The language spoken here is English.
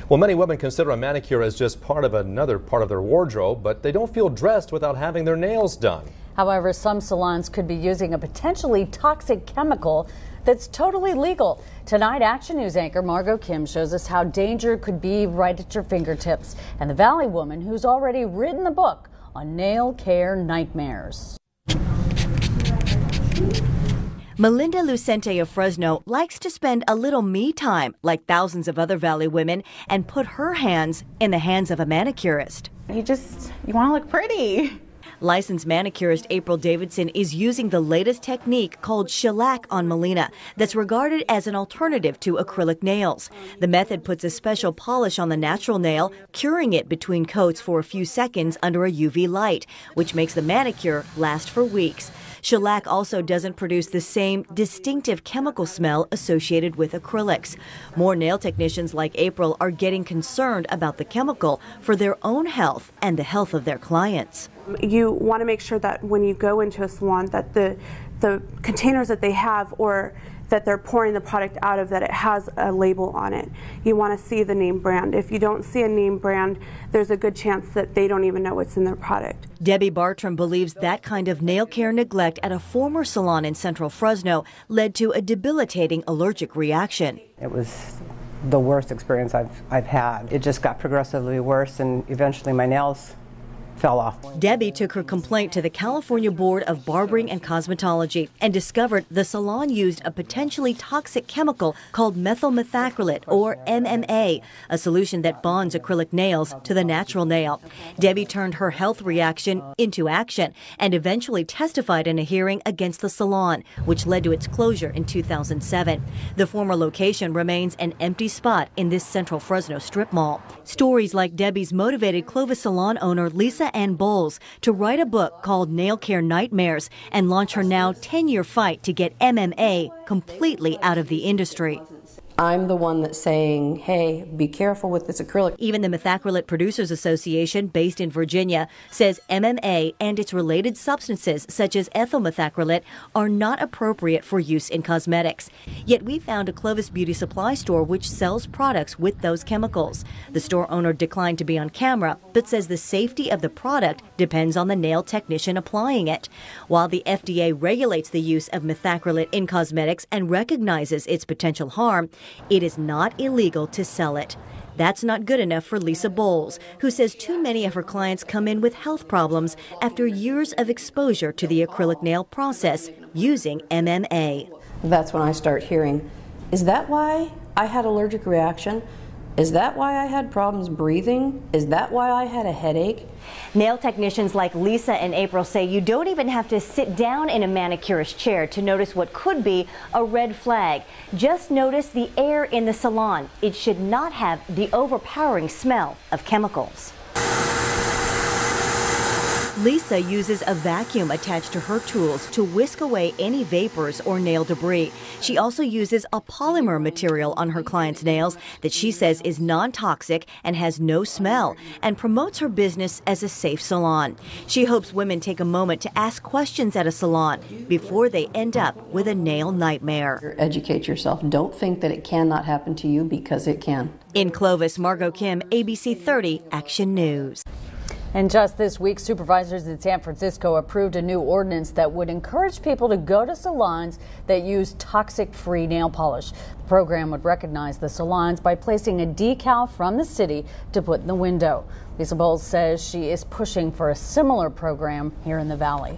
Well, many women consider a manicure as just another part of their wardrobe, but they don't feel dressed without having their nails done. However, some salons could be using a potentially toxic chemical that's totally legal. Tonight, Action News anchor Margot Kim shows us how danger could be right at your fingertips, and the Valley woman who's already written the book on nail care nightmares. Melinda Lucente of Fresno likes to spend a little me time, like thousands of other Valley women, and put her hands in the hands of a manicurist. You want to look pretty. Licensed manicurist April Davidson is using the latest technique called shellac on Melina that's regarded as an alternative to acrylic nails. The method puts a special polish on the natural nail, curing it between coats for a few seconds under a UV light, which makes the manicure last for weeks. Shellac also doesn't produce the same distinctive chemical smell associated with acrylics. More nail technicians like April are getting concerned about the chemical for their own health and the health of their clients. You want to make sure that when you go into a salon that the containers that they have or that they're pouring the product out of, that it has a label on it. You want to see the name brand. If you don't see a name brand, there's a good chance that they don't even know what's in their product. Debbie Bartram believes that kind of nail care neglect at a former salon in central Fresno led to a debilitating allergic reaction. It was the worst experience I've had. It just got progressively worse, and eventually my nails fell off. Debbie took her complaint to the California Board of Barbering and Cosmetology and discovered the salon used a potentially toxic chemical called methyl methacrylate, or MMA, a solution that bonds acrylic nails to the natural nail. Debbie turned her health reaction into action and eventually testified in a hearing against the salon, which led to its closure in 2007. The former location remains an empty spot in this central Fresno strip mall. Stories like Debbie's motivated Clovis salon owner Lisa Ann Bowles to write a book called Nail Care Nightmares and launch her now 10-year fight to get MMA completely out of the industry. I'm the one that's saying, hey, be careful with this acrylic. Even the Methacrylate Producers Association, based in Virginia, says MMA and its related substances, such as ethyl methacrylate, are not appropriate for use in cosmetics. Yet we found a Clovis beauty supply store which sells products with those chemicals. The store owner declined to be on camera, but says the safety of the product depends on the nail technician applying it. While the FDA regulates the use of methacrylate in cosmetics and recognizes its potential harm, it is not illegal to sell it. That's not good enough for Lisa Bowles, who says too many of her clients come in with health problems after years of exposure to the acrylic nail process using MMA. That's when I start hearing, is that why I had allergic reaction? Is that why I had problems breathing? Is that why I had a headache? Nail technicians like Lisa and April say you don't even have to sit down in a manicurist chair to notice what could be a red flag. Just notice the air in the salon. It should not have the overpowering smell of chemicals. Lisa uses a vacuum attached to her tools to whisk away any vapors or nail debris. She also uses a polymer material on her clients' nails that she says is non-toxic and has no smell, and promotes her business as a safe salon. She hopes women take a moment to ask questions at a salon before they end up with a nail nightmare. Educate yourself. Don't think that it cannot happen to you, because it can. In Clovis, Margot Kim, ABC 30 Action News. And just this week, supervisors in San Francisco approved a new ordinance that would encourage people to go to salons that use toxic-free nail polish. The program would recognize the salons by placing a decal from the city to put in the window. Lisa Bowles says she is pushing for a similar program here in the Valley.